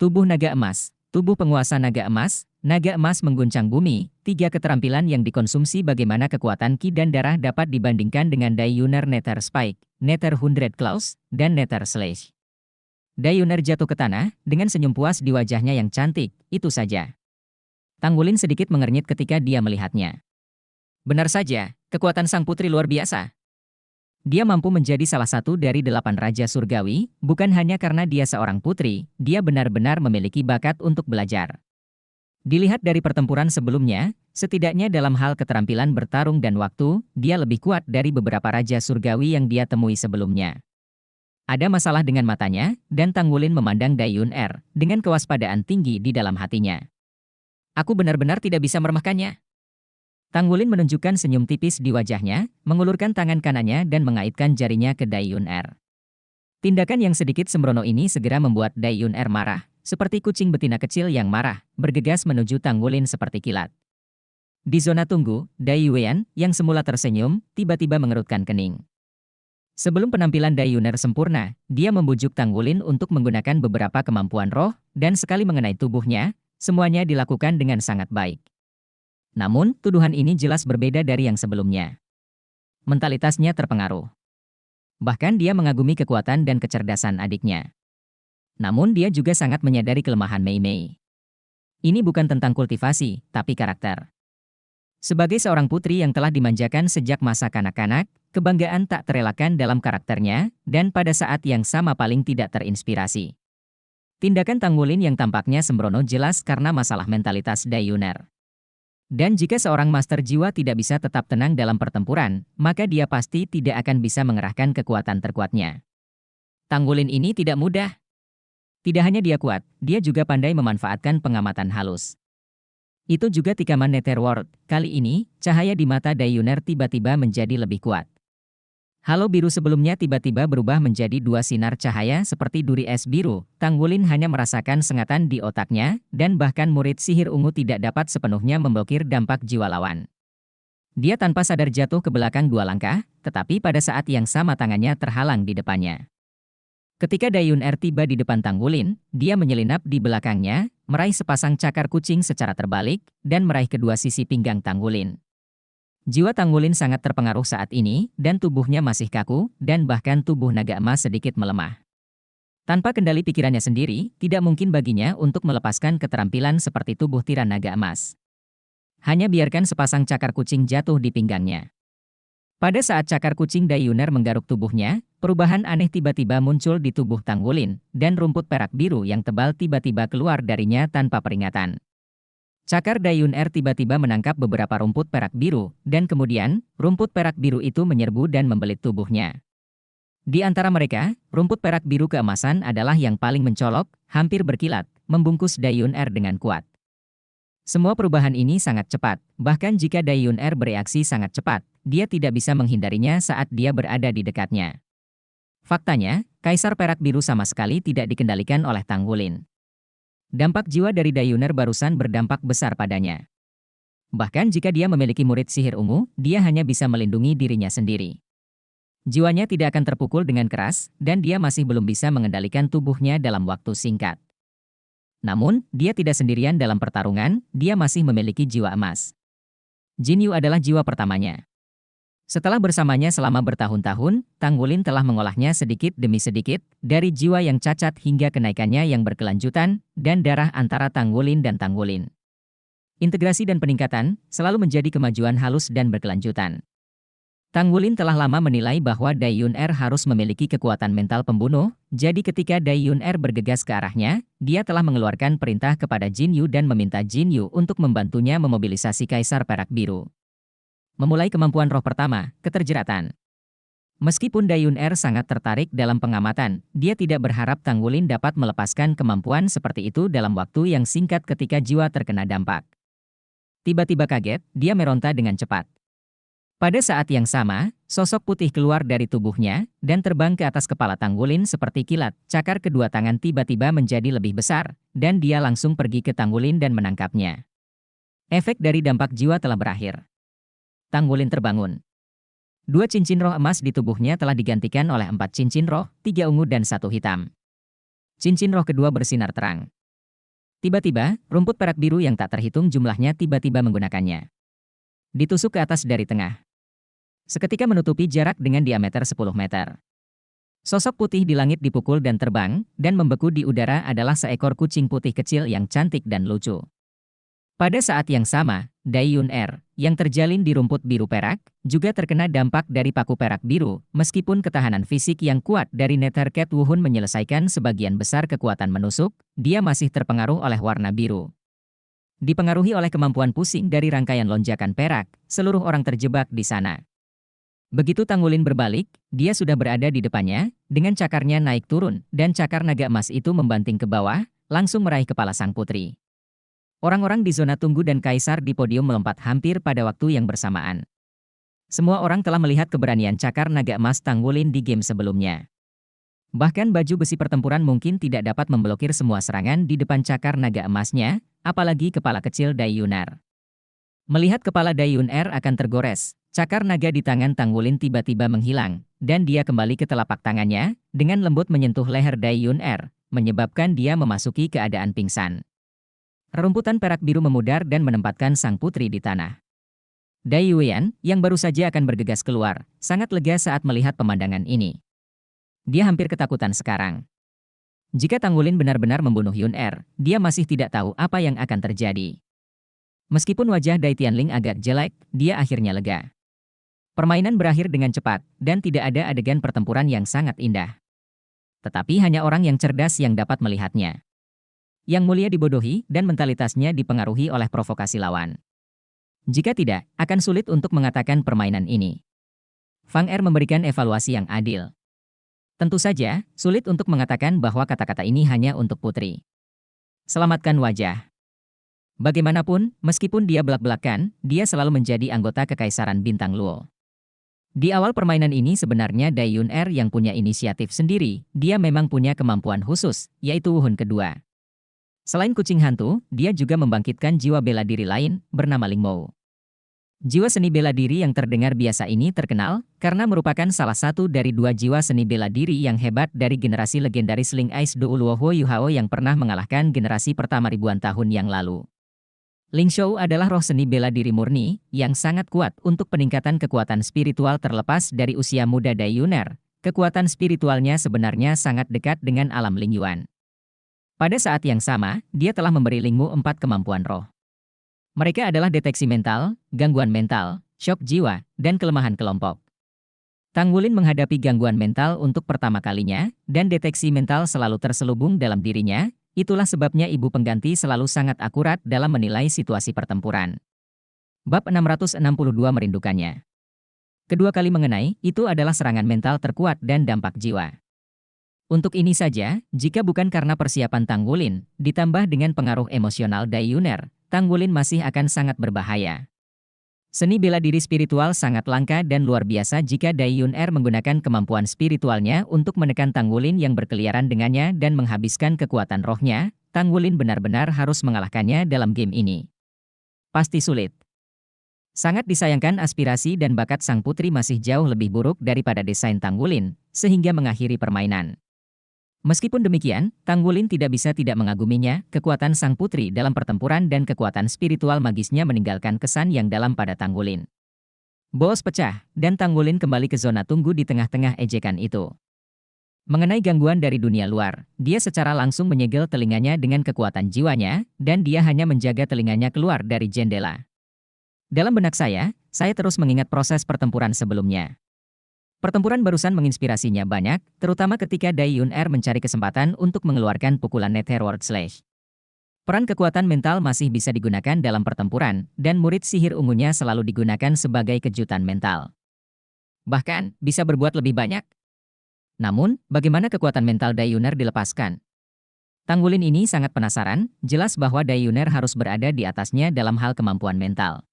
Tubuh naga emas, tubuh penguasa naga emas mengguncang bumi, tiga keterampilan yang dikonsumsi bagaimana kekuatan ki dan darah dapat dibandingkan dengan Dayuner Nether Spike, Nether Hundred Claws, dan Nether Slash. Dayuner jatuh ke tanah, dengan senyum puas di wajahnya yang cantik, itu saja. Tanggulin sedikit mengernyit ketika dia melihatnya. Benar saja, kekuatan sang putri luar biasa. Dia mampu menjadi salah satu dari 8 Raja Surgawi, bukan hanya karena dia seorang putri, dia benar-benar memiliki bakat untuk belajar. Dilihat dari pertempuran sebelumnya, setidaknya dalam hal keterampilan bertarung dan waktu, dia lebih kuat dari beberapa Raja Surgawi yang dia temui sebelumnya. Ada masalah dengan matanya, dan Tanggulin memandang Dayuner dengan kewaspadaan tinggi di dalam hatinya. Aku benar-benar tidak bisa meremehkannya. Tanggulin menunjukkan senyum tipis di wajahnya, mengulurkan tangan kanannya dan mengaitkan jarinya ke Dayuner. Tindakan yang sedikit sembrono ini segera membuat Dayuner marah, seperti kucing betina kecil yang marah, bergegas menuju Tanggulin seperti kilat. Di zona tunggu, Daiyuan, yang semula tersenyum, tiba-tiba mengerutkan kening. Sebelum penampilan Dayuner sempurna, dia membujuk Tanggulin untuk menggunakan beberapa kemampuan roh, dan sekali mengenai tubuhnya, semuanya dilakukan dengan sangat baik. Namun, tuduhan ini jelas berbeda dari yang sebelumnya. Mentalitasnya terpengaruh. Bahkan dia mengagumi kekuatan dan kecerdasan adiknya. Namun dia juga sangat menyadari kelemahan Mei Mei. Ini bukan tentang kultivasi, tapi karakter. Sebagai seorang putri yang telah dimanjakan sejak masa kanak-kanak, kebanggaan tak terelakkan dalam karakternya, dan pada saat yang sama paling tidak terinspirasi. Tindakan Tanggulin yang tampaknya sembrono jelas karena masalah mentalitas Dayuner. Dan jika seorang master jiwa tidak bisa tetap tenang dalam pertempuran, maka dia pasti tidak akan bisa mengerahkan kekuatan terkuatnya. Tanggulin ini tidak mudah. Tidak hanya dia kuat, dia juga pandai memanfaatkan pengamatan halus. Itu juga tikaman Netherworld, kali ini, cahaya di mata Dayuner tiba-tiba menjadi lebih kuat. Halo biru sebelumnya tiba-tiba berubah menjadi 2 sinar cahaya seperti duri es biru. Tanggulin hanya merasakan sengatan di otaknya, dan bahkan murid sihir ungu tidak dapat sepenuhnya memblokir dampak jiwa lawan. Dia tanpa sadar jatuh ke belakang 2 langkah, tetapi pada saat yang sama tangannya terhalang di depannya. Ketika Dayuner tiba di depan Tanggulin, dia menyelinap di belakangnya, meraih sepasang cakar kucing secara terbalik, dan meraih kedua sisi pinggang Tanggulin. Jiwa Tanggulin sangat terpengaruh saat ini, dan tubuhnya masih kaku, dan bahkan tubuh naga emas sedikit melemah. Tanpa kendali pikirannya sendiri, tidak mungkin baginya untuk melepaskan keterampilan seperti tubuh tiran naga emas. Hanya biarkan sepasang cakar kucing jatuh di pinggangnya. Pada saat cakar kucing Dayuner menggaruk tubuhnya, perubahan aneh tiba-tiba muncul di tubuh Tanggulin, dan rumput perak biru yang tebal tiba-tiba keluar darinya tanpa peringatan. Cakar Dayuner tiba-tiba menangkap beberapa rumput perak biru, dan kemudian, rumput perak biru itu menyerbu dan membelit tubuhnya. Di antara mereka, rumput perak biru keemasan adalah yang paling mencolok, hampir berkilat, membungkus Dayuner dengan kuat. Semua perubahan ini sangat cepat, bahkan jika Dayuner bereaksi sangat cepat, dia tidak bisa menghindarinya saat dia berada di dekatnya. Faktanya, Kaisar Perak Biru sama sekali tidak dikendalikan oleh Tanggulin. Dampak jiwa dari Dayuner barusan berdampak besar padanya. Bahkan jika dia memiliki murid sihir ungu, dia hanya bisa melindungi dirinya sendiri. Jiwanya tidak akan terpukul dengan keras, dan dia masih belum bisa mengendalikan tubuhnya dalam waktu singkat. Namun, dia tidak sendirian dalam pertarungan, dia masih memiliki jiwa emas. Jinyu adalah jiwa pertamanya. Setelah bersamanya selama bertahun-tahun, Tanggulin telah mengolahnya sedikit demi sedikit, dari jiwa yang cacat hingga kenaikannya yang berkelanjutan, dan darah antara Tanggulin dan Tanggulin. Integrasi dan peningkatan selalu menjadi kemajuan halus dan berkelanjutan. Tanggulin telah lama menilai bahwa Dayuner harus memiliki kekuatan mental pembunuh, jadi ketika Dayuner bergegas ke arahnya, dia telah mengeluarkan perintah kepada Jinyu dan meminta Jinyu untuk membantunya memobilisasi Kaisar Perak Biru. Memulai kemampuan roh pertama, keterjeratan. Meskipun Dayuner sangat tertarik dalam pengamatan, dia tidak berharap Tanggulin dapat melepaskan kemampuan seperti itu dalam waktu yang singkat ketika jiwa terkena dampak. Tiba-tiba kaget, dia meronta dengan cepat. Pada saat yang sama, sosok putih keluar dari tubuhnya, dan terbang ke atas kepala Tanggulin seperti kilat. Cakar kedua tangan tiba-tiba menjadi lebih besar, dan dia langsung pergi ke Tanggulin dan menangkapnya. Efek dari dampak jiwa telah berakhir. Tanggulin terbangun. 2 cincin roh emas di tubuhnya telah digantikan oleh 4 cincin roh, 3 ungu dan 1 hitam. Cincin roh kedua bersinar terang. Tiba-tiba, rumput perak biru yang tak terhitung jumlahnya tiba-tiba menggunakannya. Ditusuk ke atas dari tengah. Seketika menutupi jarak dengan diameter 10 meter. Sosok putih di langit dipukul dan terbang, dan membeku di udara adalah seekor kucing putih kecil yang cantik dan lucu. Pada saat yang sama, Dai Yun Er, yang terjalin di rumput biru perak, juga terkena dampak dari paku perak biru, meskipun ketahanan fisik yang kuat dari Nethercat Wuhun menyelesaikan sebagian besar kekuatan menusuk, dia masih terpengaruh oleh warna biru. Dipengaruhi oleh kemampuan pusing dari rangkaian lonjakan perak, seluruh orang terjebak di sana. Begitu Tanggulin berbalik, dia sudah berada di depannya, dengan cakarnya naik turun, dan cakar naga emas itu membanting ke bawah, langsung meraih kepala sang putri. Orang-orang di zona tunggu dan kaisar di podium melompat hampir pada waktu yang bersamaan. Semua orang telah melihat keberanian cakar naga emas Tanggulin di game sebelumnya. Bahkan baju besi pertempuran mungkin tidak dapat memblokir semua serangan di depan cakar naga emasnya, apalagi kepala kecil Dai Yunar. Melihat kepala Dai Yun Er akan tergores, cakar naga di tangan Tanggulin tiba-tiba menghilang, dan dia kembali ke telapak tangannya, dengan lembut menyentuh leher Dai Yun Er, menyebabkan dia memasuki keadaan pingsan. Rerumputan perak biru memudar dan menempatkan sang putri di tanah. Dai Yuan, yang baru saja akan bergegas keluar, sangat lega saat melihat pemandangan ini. Dia hampir ketakutan sekarang. Jika Tanggulin benar-benar membunuh Yun Er, dia masih tidak tahu apa yang akan terjadi. Meskipun wajah Dai Tianling agak jelek, dia akhirnya lega. Permainan berakhir dengan cepat, dan tidak ada adegan pertempuran yang sangat indah. Tetapi hanya orang yang cerdas yang dapat melihatnya. Yang mulia dibodohi, dan mentalitasnya dipengaruhi oleh provokasi lawan. Jika tidak, akan sulit untuk mengatakan permainan ini. Fang Er memberikan evaluasi yang adil. Tentu saja, sulit untuk mengatakan bahwa kata-kata ini hanya untuk putri. Selamatkan wajah. Bagaimanapun, meskipun dia belak-belakan, dia selalu menjadi anggota Kekaisaran Bintang Luo. Di awal permainan ini sebenarnya Dai Yun Er yang punya inisiatif sendiri, dia memang punya kemampuan khusus, yaitu Wuhun kedua. Selain kucing hantu, dia juga membangkitkan jiwa bela diri lain, bernama Ling Mou. Jiwa seni bela diri yang terdengar biasa ini terkenal, karena merupakan salah satu dari dua jiwa seni bela diri yang hebat dari generasi legendaris Ling Ice Do Luo Huo Yuhao yang pernah mengalahkan generasi pertama ribuan tahun yang lalu. Ling Shou adalah roh seni bela diri murni, yang sangat kuat untuk peningkatan kekuatan spiritual terlepas dari usia muda Dai Yunar. Kekuatan spiritualnya sebenarnya sangat dekat dengan alam Ling Yuan. Pada saat yang sama, dia telah memberi Ling Mu 4 kemampuan roh. Mereka adalah deteksi mental, gangguan mental, shock jiwa, dan kelemahan kelompok. Tanggulin menghadapi gangguan mental untuk pertama kalinya, dan deteksi mental selalu terselubung dalam dirinya. Itulah sebabnya ibu pengganti selalu sangat akurat dalam menilai situasi pertempuran. Bab 662 merindukannya. Kedua kali mengenai, itu adalah serangan mental terkuat dan dampak jiwa. Untuk ini saja, jika bukan karena persiapan Tanggulin, ditambah dengan pengaruh emosional Dai Yunar, Tanggulin masih akan sangat berbahaya. Seni bela diri spiritual sangat langka dan luar biasa jika Dai Yun Er menggunakan kemampuan spiritualnya untuk menekan Tanggulin yang berkeliaran dengannya dan menghabiskan kekuatan rohnya. Tanggulin benar-benar harus mengalahkannya dalam game ini. Pasti sulit. Sangat disayangkan aspirasi dan bakat sang putri masih jauh lebih buruk daripada desain Tanggulin, sehingga mengakhiri permainan. Meskipun demikian, Tanggulin tidak bisa tidak mengaguminya, kekuatan sang putri dalam pertempuran dan kekuatan spiritual magisnya meninggalkan kesan yang dalam pada Tanggulin. Bos pecah, dan Tanggulin kembali ke zona tunggu di tengah-tengah ejekan itu. Mengenai gangguan dari dunia luar, dia secara langsung menyegel telinganya dengan kekuatan jiwanya, dan dia hanya menjaga telinganya keluar dari jendela. Dalam benak saya terus mengingat proses pertempuran sebelumnya. Pertempuran barusan menginspirasinya banyak, terutama ketika Dai Yun Er mencari kesempatan untuk mengeluarkan pukulan Netherworld Slash. Peran kekuatan mental masih bisa digunakan dalam pertempuran, dan murid sihir ungunya selalu digunakan sebagai kejutan mental. Bahkan, bisa berbuat lebih banyak. Namun, bagaimana kekuatan mental Dai Yun Er dilepaskan? Tanggulin ini sangat penasaran, jelas bahwa Dai Yun Er harus berada di atasnya dalam hal kemampuan mental.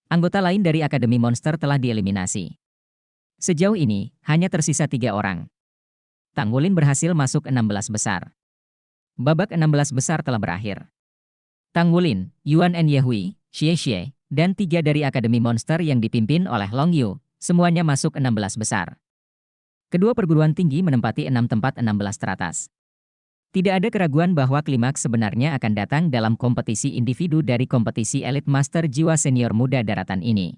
Anggota lain dari Akademi Monster telah dieliminasi. Sejauh ini, hanya tersisa 3 orang. Tanggulin berhasil masuk 16 besar. Babak 16 besar telah berakhir. Tanggulin, Yuan and Yehui, Xie Xie, dan 3 dari Akademi Monster yang dipimpin oleh Long Yu, semuanya masuk 16 besar. Kedua perguruan tinggi menempati 6 tempat 16 teratas. Tidak ada keraguan bahwa klimaks sebenarnya akan datang dalam kompetisi individu dari kompetisi Elite Master Jiwa Senior Muda Daratan ini.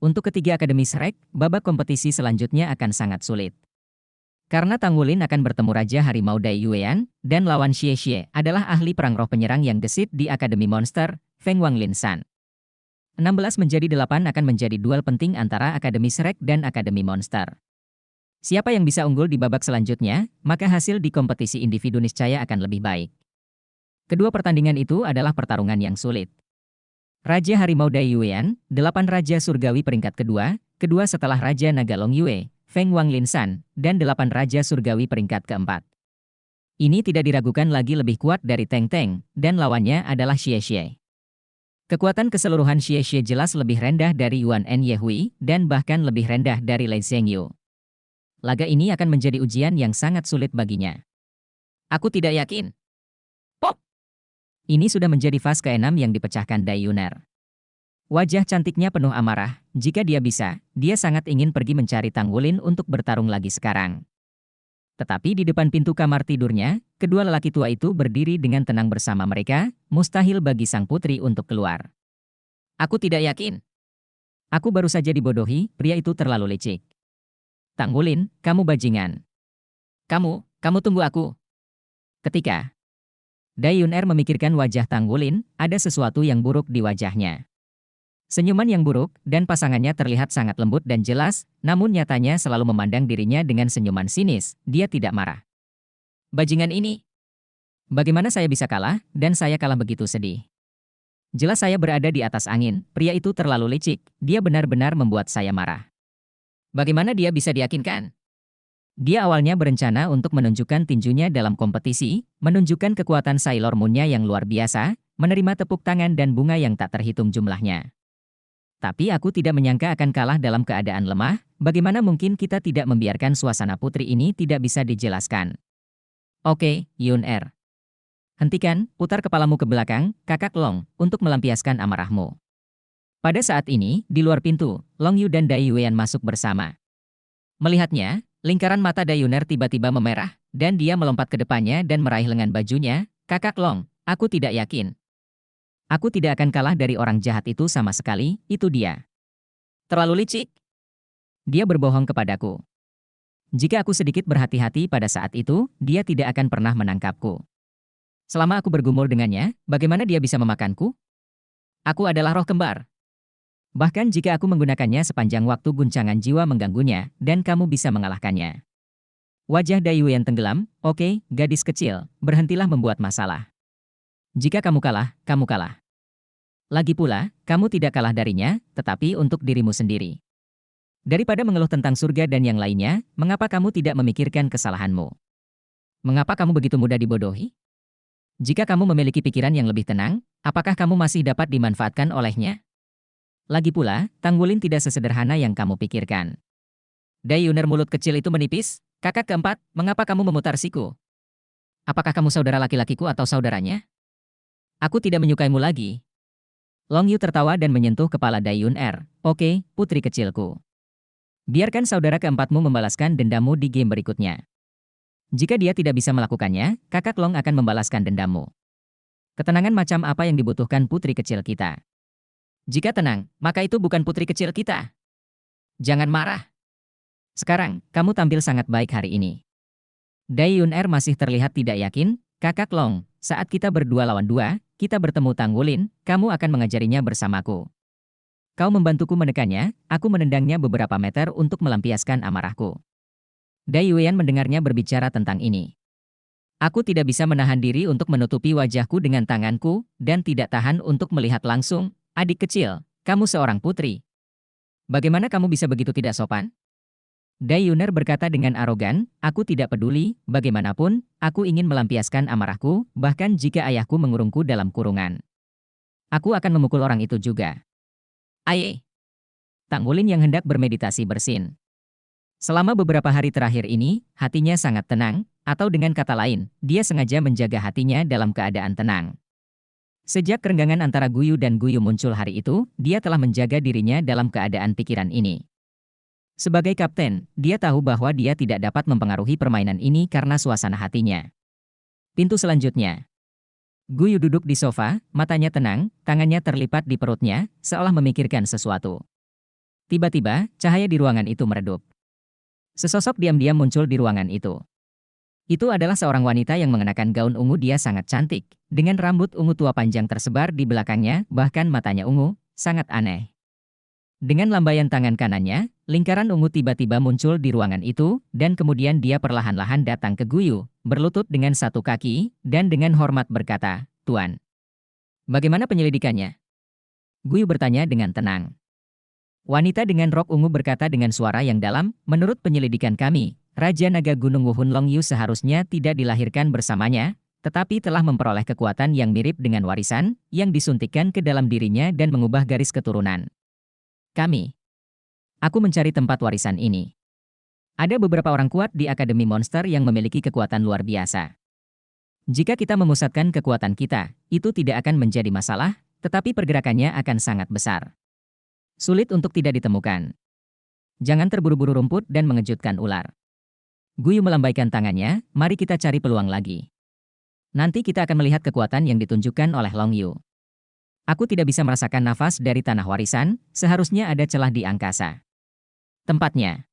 Untuk ketiga Akademi Shrek, babak kompetisi selanjutnya akan sangat sulit. Karena Tang Wulin akan bertemu Raja Harimau Dai Yuan, dan lawan Xie Xie adalah ahli perang roh penyerang yang gesit di Akademi Monster, Feng Wanglin San. 16 menjadi 8 akan menjadi duel penting antara Akademi Shrek dan Akademi Monster. Siapa yang bisa unggul di babak selanjutnya, maka hasil di kompetisi individu niscaya akan lebih baik. Kedua pertandingan itu adalah pertarungan yang sulit. Raja Harimau Dai Yuan, 8 Raja Surgawi peringkat kedua setelah Raja Naga Long Yue, Feng Wanglin San, dan 8 Raja Surgawi peringkat keempat. Ini tidak diragukan lagi lebih kuat dari Teng Teng, dan lawannya adalah Xie Xie. Kekuatan keseluruhan Xie Xie jelas lebih rendah dari Yuan En Yehui, dan bahkan lebih rendah dari Lei Zhengyu. Laga ini akan menjadi ujian yang sangat sulit baginya. Aku tidak yakin. Pop! Ini sudah menjadi fase ke-6 yang dipecahkan Dai Yuner. Wajah cantiknya penuh amarah, jika dia bisa, dia sangat ingin pergi mencari Tang Wulin untuk bertarung lagi sekarang. Tetapi di depan pintu kamar tidurnya, kedua lelaki tua itu berdiri dengan tenang bersama mereka, mustahil bagi sang putri untuk keluar. Aku tidak yakin. Aku baru saja dibodohi, pria itu terlalu licik. Tang Wulin, kamu bajingan. Kamu tunggu aku. Ketika Dai Yuner memikirkan wajah Tang Wulin, ada sesuatu yang buruk di wajahnya. Senyuman yang buruk, dan pasangannya terlihat sangat lembut dan jelas, namun nyatanya selalu memandang dirinya dengan senyuman sinis, dia tidak marah. Bajingan ini. Bagaimana saya bisa kalah, dan saya kalah begitu sedih. Jelas saya berada di atas angin, pria itu terlalu licik, dia benar-benar membuat saya marah. Bagaimana dia bisa diyakinkan? Dia awalnya berencana untuk menunjukkan tinjunya dalam kompetisi, menunjukkan kekuatan Sailor Moon-nya yang luar biasa, menerima tepuk tangan dan bunga yang tak terhitung jumlahnya. Tapi aku tidak menyangka akan kalah dalam keadaan lemah, bagaimana mungkin kita tidak membiarkan suasana putri ini tidak bisa dijelaskan. Oke, Yun-er. Hentikan, putar kepalamu ke belakang, Kakak Long, untuk melampiaskan amarahmu. Pada saat ini, di luar pintu, Long Yu dan Dai Yuan masuk bersama. Melihatnya, lingkaran mata Dai Yuner tiba-tiba memerah, dan dia melompat ke depannya dan meraih lengan bajunya. Kakak Long, aku tidak yakin. Aku tidak akan kalah dari orang jahat itu sama sekali, itu dia. Terlalu licik. Dia berbohong kepadaku. Jika aku sedikit berhati-hati pada saat itu, dia tidak akan pernah menangkapku. Selama aku bergumul dengannya, bagaimana dia bisa memakanku? Aku adalah roh kembar. Bahkan jika aku menggunakannya sepanjang waktu guncangan jiwa mengganggunya, dan kamu bisa mengalahkannya. Wajah Dai Yuan tenggelam, oke, gadis kecil, berhentilah membuat masalah. Jika kamu kalah, kamu kalah. Lagi pula, kamu tidak kalah darinya, tetapi untuk dirimu sendiri. Daripada mengeluh tentang surga dan yang lainnya, mengapa kamu tidak memikirkan kesalahanmu? Mengapa kamu begitu mudah dibodohi? Jika kamu memiliki pikiran yang lebih tenang, apakah kamu masih dapat dimanfaatkan olehnya? Lagi pula, Tang Wulin tidak sesederhana yang kamu pikirkan. Dai Yuner mulut kecil itu menipis, kakak keempat, mengapa kamu memutar siku? Apakah kamu saudara laki-lakiku atau saudaranya? Aku tidak menyukaimu lagi. Long Yu tertawa dan menyentuh kepala Dai Yuner. Oke, putri kecilku. Biarkan saudara keempatmu membalaskan dendammu di game berikutnya. Jika dia tidak bisa melakukannya, kakak Long akan membalaskan dendammu. Ketenangan macam apa yang dibutuhkan putri kecil kita? Jika tenang, maka itu bukan putri kecil kita. Jangan marah. Sekarang, kamu tampil sangat baik hari ini. Dai Yuner masih terlihat tidak yakin. Kakak Long, saat kita berdua lawan dua, kita bertemu Tang Wulin, kamu akan mengajarinya bersamaku. Kau membantuku menekannya, aku menendangnya beberapa meter untuk melampiaskan amarahku. Dai Yuan mendengarnya berbicara tentang ini. Aku tidak bisa menahan diri untuk menutupi wajahku dengan tanganku, dan tidak tahan untuk melihat langsung. Adik kecil, kamu seorang putri. Bagaimana kamu bisa begitu tidak sopan? Dai Yuner berkata dengan arogan, aku tidak peduli, bagaimanapun, aku ingin melampiaskan amarahku, bahkan jika ayahku mengurungku dalam kurungan. Aku akan memukul orang itu juga. Aye. Tang Wulin yang hendak bermeditasi bersin. Selama beberapa hari terakhir ini, hatinya sangat tenang, atau dengan kata lain, dia sengaja menjaga hatinya dalam keadaan tenang. Sejak kerenggangan antara Guyu dan Guyu muncul hari itu, dia telah menjaga dirinya dalam keadaan pikiran ini. Sebagai kapten, dia tahu bahwa dia tidak dapat mempengaruhi permainan ini karena suasana hatinya. Pintu selanjutnya. Guyu duduk di sofa, matanya tenang, tangannya terlipat di perutnya, seolah memikirkan sesuatu. Tiba-tiba, cahaya di ruangan itu meredup. Sesosok diam-diam muncul di ruangan itu. Itu adalah seorang wanita yang mengenakan gaun ungu. Dia sangat cantik, dengan rambut ungu tua panjang tersebar di belakangnya, bahkan matanya ungu, sangat aneh. Dengan lambaian tangan kanannya, lingkaran ungu tiba-tiba muncul di ruangan itu, dan kemudian dia perlahan-lahan datang ke Guyu, berlutut dengan satu kaki, dan dengan hormat berkata, "Tuan, bagaimana penyelidikannya?" Guyu bertanya dengan tenang. Wanita dengan rok ungu berkata dengan suara yang dalam, "Menurut penyelidikan kami, Raja Naga Gunung Wuhun Longyu seharusnya tidak dilahirkan bersamanya, tetapi telah memperoleh kekuatan yang mirip dengan warisan, yang disuntikkan ke dalam dirinya dan mengubah garis keturunan. Aku mencari tempat warisan ini. Ada beberapa orang kuat di Akademi Monster yang memiliki kekuatan luar biasa. Jika kita memusatkan kekuatan kita, itu tidak akan menjadi masalah, tetapi pergerakannya akan sangat besar. Sulit untuk tidak ditemukan. Jangan terburu-buru rumput dan mengejutkan ular." Guyu melambaikan tangannya, "Mari kita cari peluang lagi. Nanti kita akan melihat kekuatan yang ditunjukkan oleh Longyu. Aku tidak bisa merasakan nafas dari tanah warisan, seharusnya ada celah di angkasa. Tempatnya.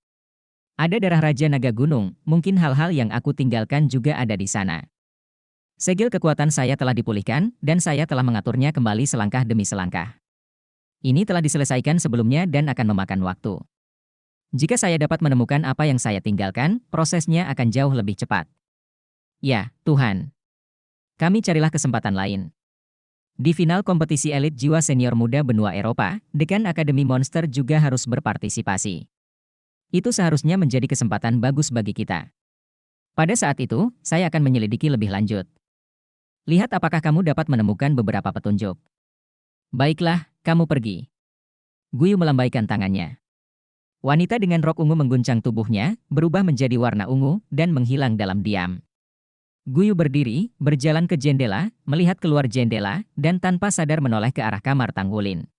Ada darah Raja Naga Gunung, mungkin hal-hal yang aku tinggalkan juga ada di sana. Segel kekuatan saya telah dipulihkan, dan saya telah mengaturnya kembali selangkah demi selangkah. Ini telah diselesaikan sebelumnya dan akan memakan waktu. Jika saya dapat menemukan apa yang saya tinggalkan, prosesnya akan jauh lebih cepat. Ya, Tuhan. Kami carilah kesempatan lain." Di final kompetisi elit jiwa senior muda benua Eropa, Dekan Akademi Monster juga harus berpartisipasi. Itu seharusnya menjadi kesempatan bagus bagi kita. Pada saat itu, saya akan menyelidiki lebih lanjut. Lihat apakah kamu dapat menemukan beberapa petunjuk. Baiklah, kamu pergi. Guyu melambaikan tangannya. Wanita dengan rok ungu mengguncang tubuhnya, berubah menjadi warna ungu, dan menghilang dalam diam. Guyu berdiri, berjalan ke jendela, melihat keluar jendela, dan tanpa sadar menoleh ke arah kamar Tanggulin.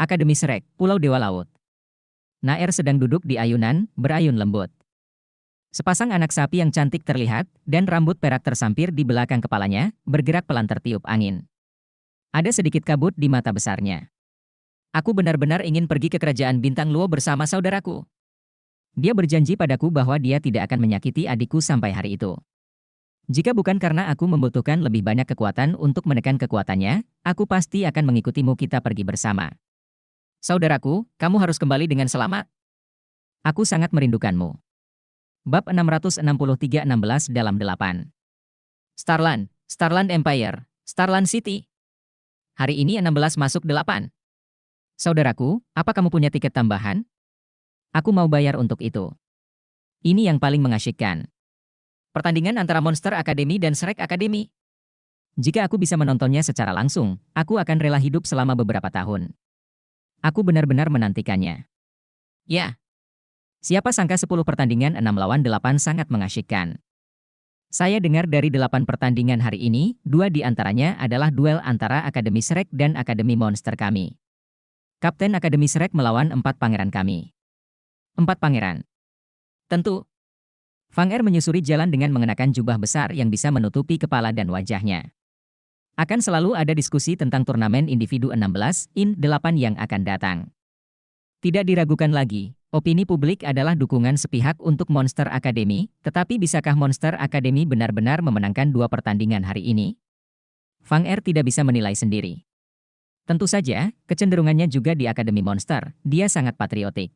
Akademi Shrek, Pulau Dewa Laut. Naer sedang duduk di ayunan, berayun lembut. Sepasang anak sapi yang cantik terlihat, dan rambut perak tersampir di belakang kepalanya, bergerak pelan tertiup angin. Ada sedikit kabut di mata besarnya. "Aku benar-benar ingin pergi ke kerajaan Bintang Luo bersama saudaraku. Dia berjanji padaku bahwa dia tidak akan menyakiti adikku sampai hari itu. Jika bukan karena aku membutuhkan lebih banyak kekuatan untuk menekan kekuatannya, aku pasti akan mengikutimu. Kita pergi bersama. Saudaraku, kamu harus kembali dengan selamat. Aku sangat merindukanmu." Bab 663-16 dalam 8. Starland, Starland Empire, Starland City. Hari ini 16 masuk 8. Saudaraku, apa kamu punya tiket tambahan? Aku mau bayar untuk itu. Ini yang paling mengasyikkan. Pertandingan antara Monster Academy dan Shrek Academy. Jika aku bisa menontonnya secara langsung, aku akan rela hidup selama beberapa tahun. Aku benar-benar menantikannya. Ya. Siapa sangka 10 pertandingan 6 lawan 8 sangat mengasyikkan. Saya dengar dari 8 pertandingan hari ini, 2 di antaranya adalah duel antara Akademi Shrek dan Akademi Monster kami. Kapten Akademi Shrek melawan 4 pangeran kami. 4 pangeran. Tentu. Fang Er menyusuri jalan dengan mengenakan jubah besar yang bisa menutupi kepala dan wajahnya. Akan selalu ada diskusi tentang turnamen individu 16-8 yang akan datang. Tidak diragukan lagi, opini publik adalah dukungan sepihak untuk Monster Academy, tetapi bisakah Monster Academy benar-benar memenangkan 2 pertandingan hari ini? Fang Er tidak bisa menilai sendiri. Tentu saja, kecenderungannya juga di Akademi Monster, dia sangat patriotik.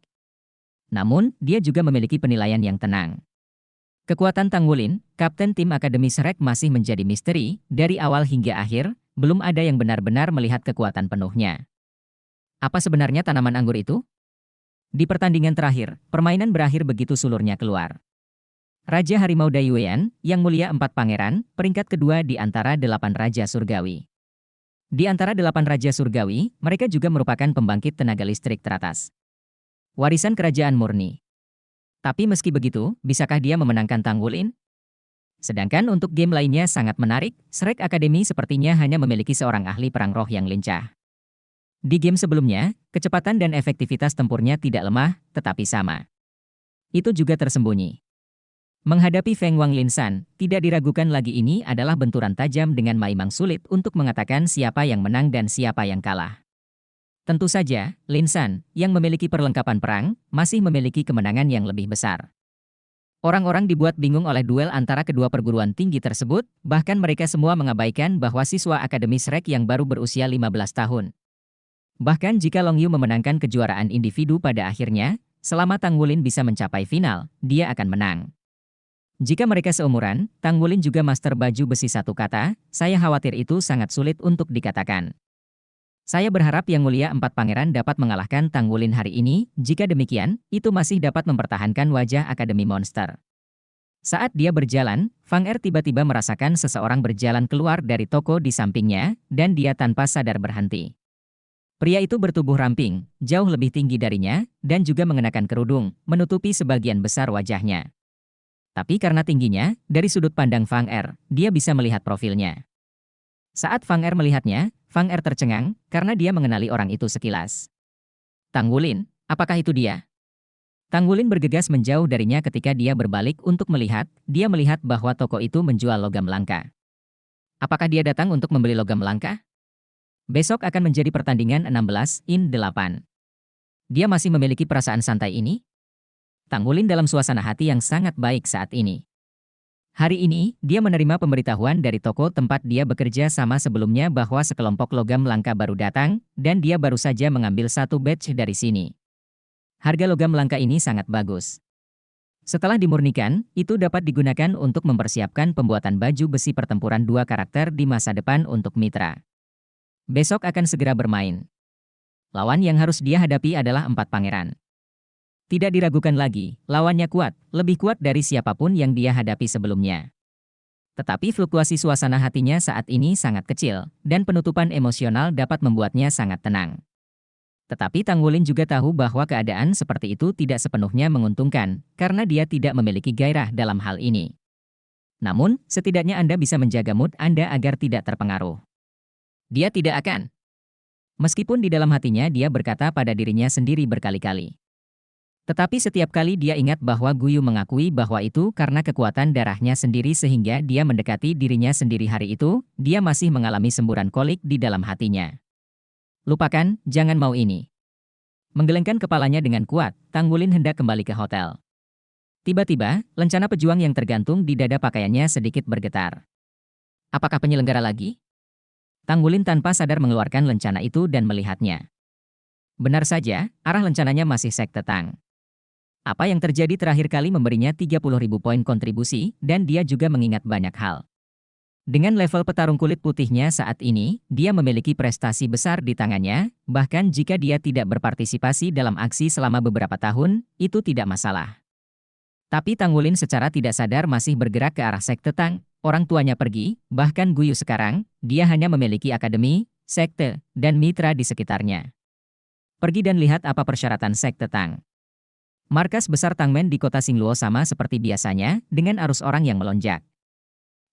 Namun, dia juga memiliki penilaian yang tenang. Kekuatan Tanggulin, kapten tim Akademi Shrek masih menjadi misteri, dari awal hingga akhir, belum ada yang benar-benar melihat kekuatan penuhnya. Apa sebenarnya tanaman anggur itu? Di pertandingan terakhir, permainan berakhir begitu sulurnya keluar. Raja Harimau Daiyuan, yang mulia 4 pangeran, peringkat kedua di antara 8 Raja Surgawi. Di antara 8 Raja Surgawi, mereka juga merupakan pembangkit tenaga listrik teratas. Warisan kerajaan murni. Tapi meski begitu, bisakah dia memenangkan Tanggulin? Sedangkan untuk game lainnya sangat menarik, Shrek Academy sepertinya hanya memiliki seorang ahli perang roh yang lincah. Di game sebelumnya, kecepatan dan efektivitas tempurnya tidak lemah, tetapi sama. Itu juga tersembunyi. Menghadapi Feng Wang Linsan, tidak diragukan lagi ini adalah benturan tajam dengan Maimang sulit untuk mengatakan siapa yang menang dan siapa yang kalah. Tentu saja, Linsan, yang memiliki perlengkapan perang, masih memiliki kemenangan yang lebih besar. Orang-orang dibuat bingung oleh duel antara kedua perguruan tinggi tersebut, bahkan mereka semua mengabaikan bahwa siswa Akademi Shrek yang baru berusia 15 tahun. Bahkan jika Long Yu memenangkan kejuaraan individu pada akhirnya, selama Tang Wulin bisa mencapai final, dia akan menang. Jika mereka seumuran, Tang Wulin juga master baju besi satu kata, saya khawatir itu sangat sulit untuk dikatakan. Saya berharap Yang Mulia Empat Pangeran dapat mengalahkan Tang Wulin hari ini, jika demikian, itu masih dapat mempertahankan wajah Akademi Monster. Saat dia berjalan, Fang Er tiba-tiba merasakan seseorang berjalan keluar dari toko di sampingnya, dan dia tanpa sadar berhenti. Pria itu bertubuh ramping, jauh lebih tinggi darinya, dan juga mengenakan kerudung, menutupi sebagian besar wajahnya. Tapi karena tingginya, dari sudut pandang Fang Er, dia bisa melihat profilnya. Saat Fang Er melihatnya, Fang Er tercengang, karena dia mengenali orang itu sekilas. Tang Wulin, apakah itu dia? Tang Wulin bergegas menjauh darinya ketika dia berbalik untuk melihat, dia melihat bahwa toko itu menjual logam langka. Apakah dia datang untuk membeli logam langka? Besok akan menjadi pertandingan 16-8. Dia masih memiliki perasaan santai ini? Tang Wulin dalam suasana hati yang sangat baik saat ini. Hari ini, dia menerima pemberitahuan dari toko tempat dia bekerja sama sebelumnya bahwa sekelompok logam langka baru datang, dan dia baru saja mengambil satu batch dari sini. Harga logam langka ini sangat bagus. Setelah dimurnikan, itu dapat digunakan untuk mempersiapkan pembuatan baju besi pertempuran dua karakter di masa depan untuk mitra. Besok akan segera bermain. Lawan yang harus dia hadapi adalah Empat Pangeran. Tidak diragukan lagi, lawannya kuat, lebih kuat dari siapapun yang dia hadapi sebelumnya. Tetapi fluktuasi suasana hatinya saat ini sangat kecil, dan penutupan emosional dapat membuatnya sangat tenang. Tetapi Tang Wulin juga tahu bahwa keadaan seperti itu tidak sepenuhnya menguntungkan, karena dia tidak memiliki gairah dalam hal ini. Namun, setidaknya Anda bisa menjaga mood Anda agar tidak terpengaruh. Dia tidak akan. Meskipun di dalam hatinya dia berkata pada dirinya sendiri berkali-kali. Tetapi setiap kali dia ingat bahwa Guyu mengakui bahwa itu karena kekuatan darahnya sendiri sehingga dia mendekati dirinya sendiri hari itu, dia masih mengalami semburan kolik di dalam hatinya. Lupakan, jangan mau ini. Menggelengkan kepalanya dengan kuat, Tang Wulin hendak kembali ke hotel. Tiba-tiba, lencana pejuang yang tergantung di dada pakaiannya sedikit bergetar. Apakah penyelenggara lagi? Tang Wulin tanpa sadar mengeluarkan lencana itu dan melihatnya. Benar saja, arah lencananya masih Sekte Tang. Apa yang terjadi terakhir kali memberinya 30.000 poin kontribusi, dan dia juga mengingat banyak hal. Dengan level petarung kulit putihnya saat ini, dia memiliki prestasi besar di tangannya, bahkan jika dia tidak berpartisipasi dalam aksi selama beberapa tahun, itu tidak masalah. Tapi Tang Wulin secara tidak sadar masih bergerak ke arah Sekte Tang, orang tuanya pergi, bahkan Guyu sekarang, dia hanya memiliki akademi, sekte, dan mitra di sekitarnya. Pergi dan lihat apa persyaratan Sekte Tang. Markas besar Tangmen di kota Xingluo sama seperti biasanya, dengan arus orang yang melonjak.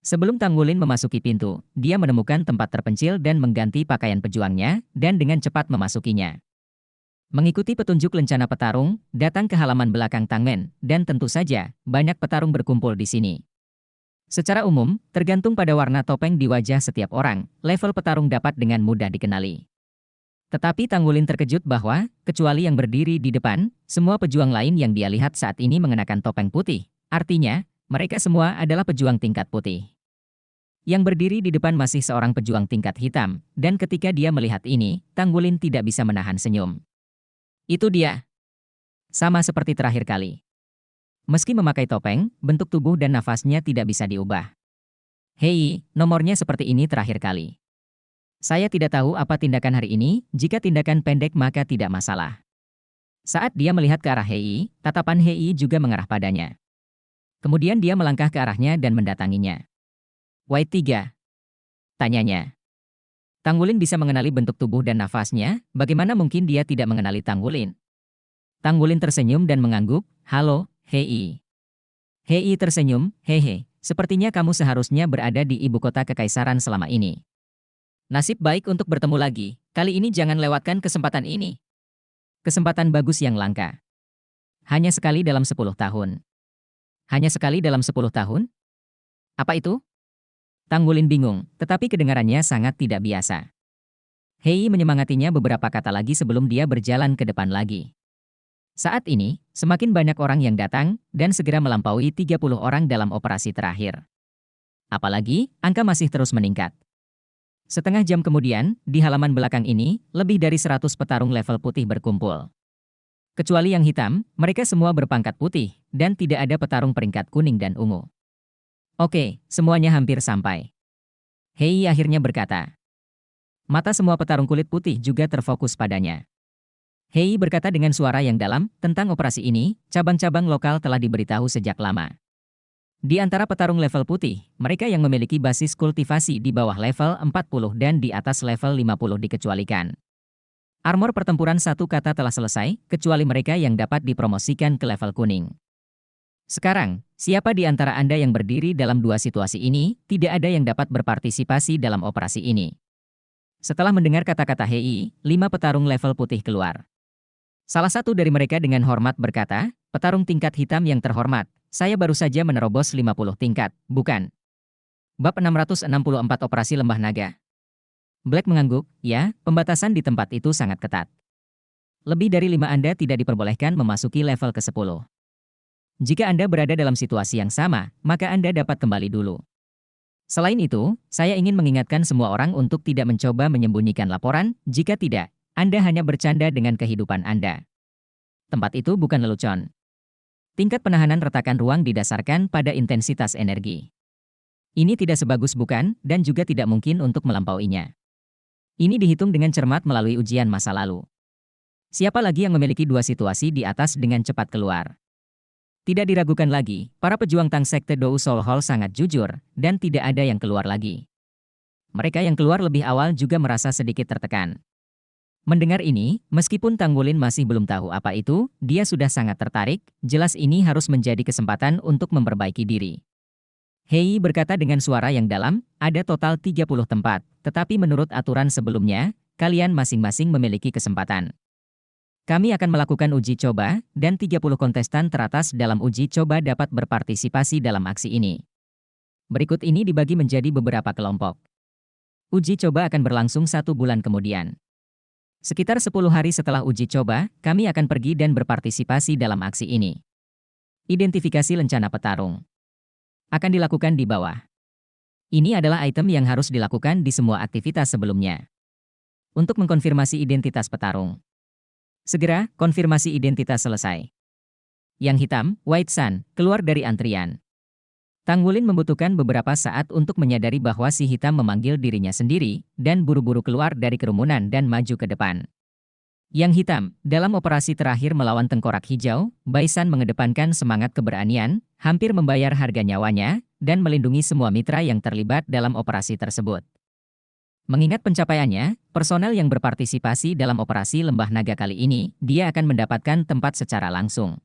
Sebelum Tang Wulin memasuki pintu, dia menemukan tempat terpencil dan mengganti pakaian pejuangnya, dan dengan cepat memasukinya. Mengikuti petunjuk lencana petarung, datang ke halaman belakang Tangmen, dan tentu saja, banyak petarung berkumpul di sini. Secara umum, tergantung pada warna topeng di wajah setiap orang, level petarung dapat dengan mudah dikenali. Tetapi Tang Wulin terkejut bahwa, kecuali yang berdiri di depan, semua pejuang lain yang dia lihat saat ini mengenakan topeng putih. Artinya, mereka semua adalah pejuang tingkat putih. Yang berdiri di depan masih seorang pejuang tingkat hitam, dan ketika dia melihat ini, Tang Wulin tidak bisa menahan senyum. Itu dia. Sama seperti terakhir kali. Meski memakai topeng, bentuk tubuh dan nafasnya tidak bisa diubah. Hei, nomornya seperti ini terakhir kali. Saya tidak tahu apa tindakan hari ini, jika tindakan pendek maka tidak masalah. Saat dia melihat ke arah Hei, tatapan Hei juga mengarah padanya. Kemudian dia melangkah ke arahnya dan mendatanginya. Y3. Tanyanya. Tang Wulin bisa mengenali bentuk tubuh dan nafasnya, bagaimana mungkin dia tidak mengenali Tang Wulin? Tang Wulin tersenyum dan mengangguk, halo, Hei. Hei tersenyum, hehe, sepertinya kamu seharusnya berada di ibu kota kekaisaran selama ini. Nasib baik untuk bertemu lagi, kali ini jangan lewatkan kesempatan ini. Kesempatan bagus yang langka. Hanya sekali dalam 10 tahun. Hanya sekali dalam 10 tahun? Apa itu? Tang Wulin bingung, tetapi kedengarannya sangat tidak biasa. Hei menyemangatinya beberapa kata lagi sebelum dia berjalan ke depan lagi. Saat ini, semakin banyak orang yang datang, dan segera melampaui 30 orang dalam operasi terakhir. Apalagi, angka masih terus meningkat. Setengah jam kemudian, di halaman belakang ini, lebih dari 100 petarung level putih berkumpul. Kecuali yang hitam, mereka semua berpangkat putih, dan tidak ada petarung peringkat kuning dan ungu. Oke, semuanya hampir sampai. Hei akhirnya berkata. Mata semua petarung kulit putih juga terfokus padanya. Hei berkata dengan suara yang dalam, tentang operasi ini, cabang-cabang lokal telah diberitahu sejak lama. Di antara petarung level putih, mereka yang memiliki basis kultivasi di bawah level 40 dan di atas level 50 dikecualikan. Armor pertempuran satu kata telah selesai, kecuali mereka yang dapat dipromosikan ke level kuning. Sekarang, siapa di antara Anda yang berdiri dalam dua situasi ini, tidak ada yang dapat berpartisipasi dalam operasi ini. Setelah mendengar kata-kata Hei, 5 petarung level putih keluar. Salah satu dari mereka dengan hormat berkata, petarung tingkat hitam yang terhormat, saya baru saja menerobos 50 tingkat, bukan? Bab 664 Operasi Lembah Naga. Black mengangguk, ya, pembatasan di tempat itu sangat ketat. Lebih dari 5 Anda tidak diperbolehkan memasuki level ke-10. Jika Anda berada dalam situasi yang sama, maka Anda dapat kembali dulu. Selain itu, saya ingin mengingatkan semua orang untuk tidak mencoba menyembunyikan laporan, jika tidak, Anda hanya bercanda dengan kehidupan Anda. Tempat itu bukan lelucon. Tingkat penahanan retakan ruang didasarkan pada intensitas energi. Ini tidak sebagus bukan, dan juga tidak mungkin untuk melampauinya. Ini dihitung dengan cermat melalui ujian masa lalu. Siapa lagi yang memiliki dua situasi di atas dengan cepat keluar? Tidak diragukan lagi, para pejuang Tang Sekte Dou Soul Hall sangat jujur, dan tidak ada yang keluar lagi. Mereka yang keluar lebih awal juga merasa sedikit tertekan. Mendengar ini, meskipun Tang Wulin masih belum tahu apa itu, dia sudah sangat tertarik, jelas ini harus menjadi kesempatan untuk memperbaiki diri. Hei berkata dengan suara yang dalam, ada total 30 tempat, tetapi menurut aturan sebelumnya, kalian masing-masing memiliki kesempatan. Kami akan melakukan uji coba, dan 30 kontestan teratas dalam uji coba dapat berpartisipasi dalam aksi ini. Berikut ini dibagi menjadi beberapa kelompok. Uji coba akan berlangsung 1 bulan kemudian. Sekitar 10 hari setelah uji coba, kami akan pergi dan berpartisipasi dalam aksi ini. Identifikasi lencana petarung akan dilakukan di bawah. Ini adalah item yang harus dilakukan di semua aktivitas sebelumnya. Untuk mengkonfirmasi identitas petarung. Segera, konfirmasi identitas selesai. Yang hitam, White Sun, keluar dari antrian. Tang Wulin membutuhkan beberapa saat untuk menyadari bahwa si hitam memanggil dirinya sendiri, dan buru-buru keluar dari kerumunan dan maju ke depan. Yang hitam, dalam operasi terakhir melawan tengkorak hijau, Baisan mengedepankan semangat keberanian, hampir membayar harga nyawanya, dan melindungi semua mitra yang terlibat dalam operasi tersebut. Mengingat pencapaiannya, personel yang berpartisipasi dalam operasi Lembah Naga kali ini, dia akan mendapatkan tempat secara langsung.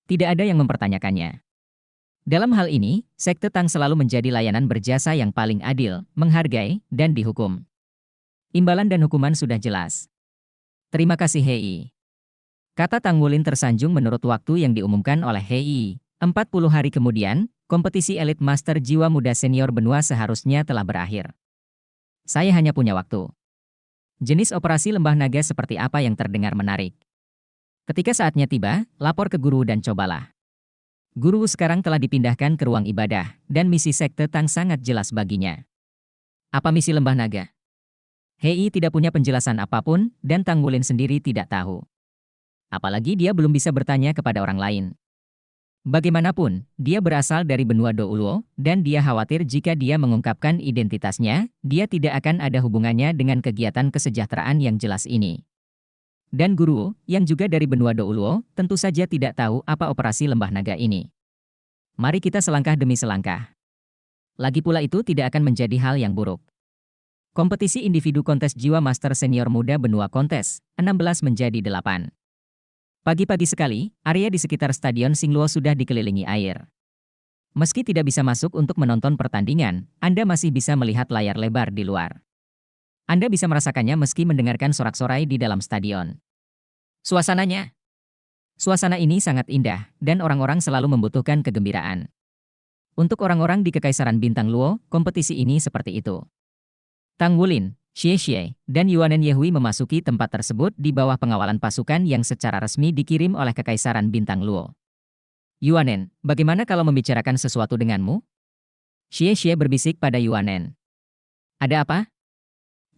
Tidak ada yang mempertanyakannya. Dalam hal ini, Sekte Tang selalu menjadi layanan berjasa yang paling adil, menghargai, dan dihukum. Imbalan dan hukuman sudah jelas. Terima kasih Hei. Kata Tang Wulin tersanjung menurut waktu yang diumumkan oleh Hei. 40 hari kemudian, kompetisi Elite Master Jiwa Muda Senior Benua seharusnya telah berakhir. Saya hanya punya waktu. Jenis operasi Lembah Naga seperti apa yang terdengar menarik? Ketika saatnya tiba, lapor ke guru dan cobalah. Guru sekarang telah dipindahkan ke ruang ibadah, dan misi Sekte Tang sangat jelas baginya. Apa misi Lembah Naga? Hei tidak punya penjelasan apapun, dan Tang Wulin sendiri tidak tahu. Apalagi dia belum bisa bertanya kepada orang lain. Bagaimanapun, dia berasal dari benua Douluo, dan dia khawatir jika dia mengungkapkan identitasnya, dia tidak akan ada hubungannya dengan kegiatan kesejahteraan yang jelas ini. Dan guru, yang juga dari benua Douluo, tentu saja tidak tahu apa operasi Lembah Naga ini. Mari kita selangkah demi selangkah. Lagi pula itu tidak akan menjadi hal yang buruk. Kompetisi individu kontes jiwa Master Senior Muda Benua Kontes, 16 menjadi 8. Pagi-pagi sekali, area di sekitar Stadion Xingluo sudah dikelilingi air. Meski tidak bisa masuk untuk menonton pertandingan, Anda masih bisa melihat layar lebar di luar. Anda bisa merasakannya meski mendengarkan sorak-sorai di dalam stadion. Suasananya Suasana ini sangat indah, dan orang-orang selalu membutuhkan kegembiraan. Untuk orang-orang di Kekaisaran Bintang Luo, kompetisi ini seperti itu. Tang Wulin, Xie Xie, dan Yuanen Yehui memasuki tempat tersebut di bawah pengawalan pasukan yang secara resmi dikirim oleh Kekaisaran Bintang Luo. Yuanen, bagaimana kalau membicarakan sesuatu denganmu? Xie Xie berbisik pada Yuanen. Ada apa?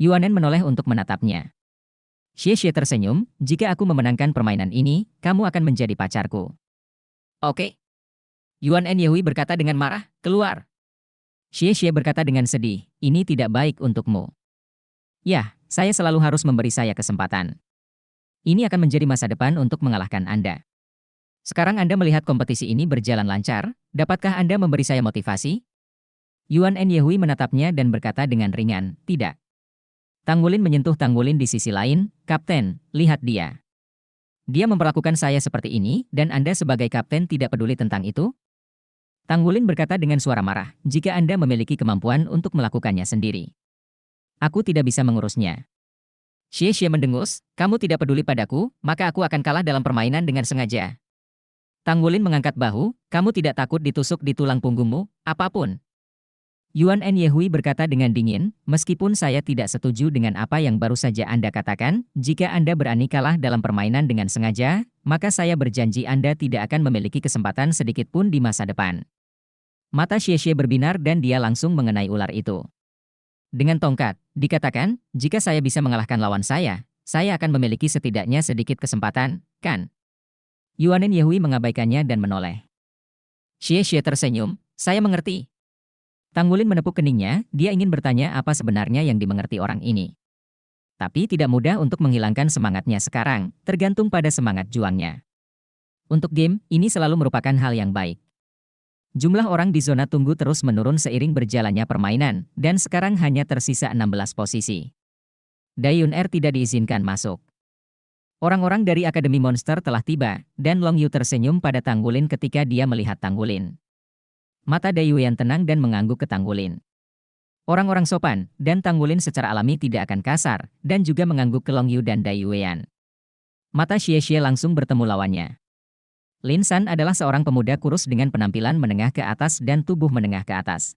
Yuanen menoleh untuk menatapnya. Xie Xie tersenyum, jika aku memenangkan permainan ini, kamu akan menjadi pacarku. Oke. Yuanen Yehui berkata dengan marah, keluar. Xie Xie berkata dengan sedih, ini tidak baik untukmu. Ya, saya selalu harus memberi saya kesempatan. Ini akan menjadi masa depan untuk mengalahkan Anda. Sekarang Anda melihat kompetisi ini berjalan lancar, dapatkah Anda memberi saya motivasi? Yuanen Yehui menatapnya dan berkata dengan ringan, tidak. Tang Wulin menyentuh Tang Wulin di sisi lain, Kapten, lihat dia. Dia memperlakukan saya seperti ini, dan Anda sebagai kapten tidak peduli tentang itu? Tang Wulin berkata dengan suara marah, jika Anda memiliki kemampuan untuk melakukannya sendiri. Aku tidak bisa mengurusnya. Xie Xie mendengus, kamu tidak peduli padaku, maka aku akan kalah dalam permainan dengan sengaja. Tang Wulin mengangkat bahu, kamu tidak takut ditusuk di tulang punggungmu, apapun. Yuanen Yehui berkata dengan dingin, meskipun saya tidak setuju dengan apa yang baru saja Anda katakan, jika Anda berani kalah dalam permainan dengan sengaja, maka saya berjanji Anda tidak akan memiliki kesempatan sedikit pun di masa depan. Mata Xie Xie berbinar dan dia langsung mengenai ular itu. Dengan tongkat, dikatakan, jika saya bisa mengalahkan lawan saya akan memiliki setidaknya sedikit kesempatan, kan? Yuanen Yehui mengabaikannya dan menoleh. Xie Xie tersenyum, saya mengerti. Tang Wulin menepuk keningnya, dia ingin bertanya apa sebenarnya yang dimengerti orang ini. Tapi tidak mudah untuk menghilangkan semangatnya sekarang, tergantung pada semangat juangnya. Untuk game, ini selalu merupakan hal yang baik. Jumlah orang di zona tunggu terus menurun seiring berjalannya permainan, dan sekarang hanya tersisa 16 posisi. Dai Yun-er tidak diizinkan masuk. Orang-orang dari Akademi Monster telah tiba, dan Long Yu tersenyum pada Tang Wulin ketika dia melihat Tang Wulin. Mata Dai Yuan tenang dan mengangguk ke Tang Wulin. Orang-orang sopan, dan Tang Wulin secara alami tidak akan kasar, dan juga mengangguk ke Long Yu dan Dai Yuan. Mata Xie Xie langsung bertemu lawannya. Lin San adalah seorang pemuda kurus dengan penampilan menengah ke atas dan tubuh menengah ke atas.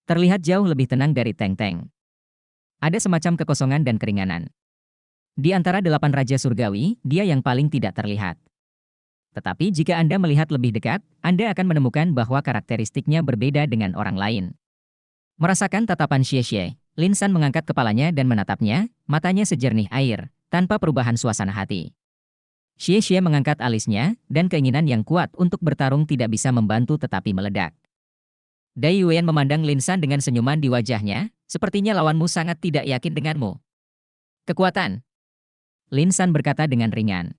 Terlihat jauh lebih tenang dari Teng Teng. Ada semacam kekosongan dan keringanan. Di antara 8 Raja Surgawi, dia yang paling tidak terlihat. Tetapi jika Anda melihat lebih dekat, Anda akan menemukan bahwa karakteristiknya berbeda dengan orang lain. Merasakan tatapan Xie Xie, Lin San mengangkat kepalanya dan menatapnya, matanya sejernih air, tanpa perubahan suasana hati. Xie Xie mengangkat alisnya, dan keinginan yang kuat untuk bertarung tidak bisa membantu tetapi meledak. Dai Yuan memandang Lin San dengan senyuman di wajahnya, sepertinya lawanmu sangat tidak yakin denganmu. Kekuatan. Lin San berkata dengan ringan.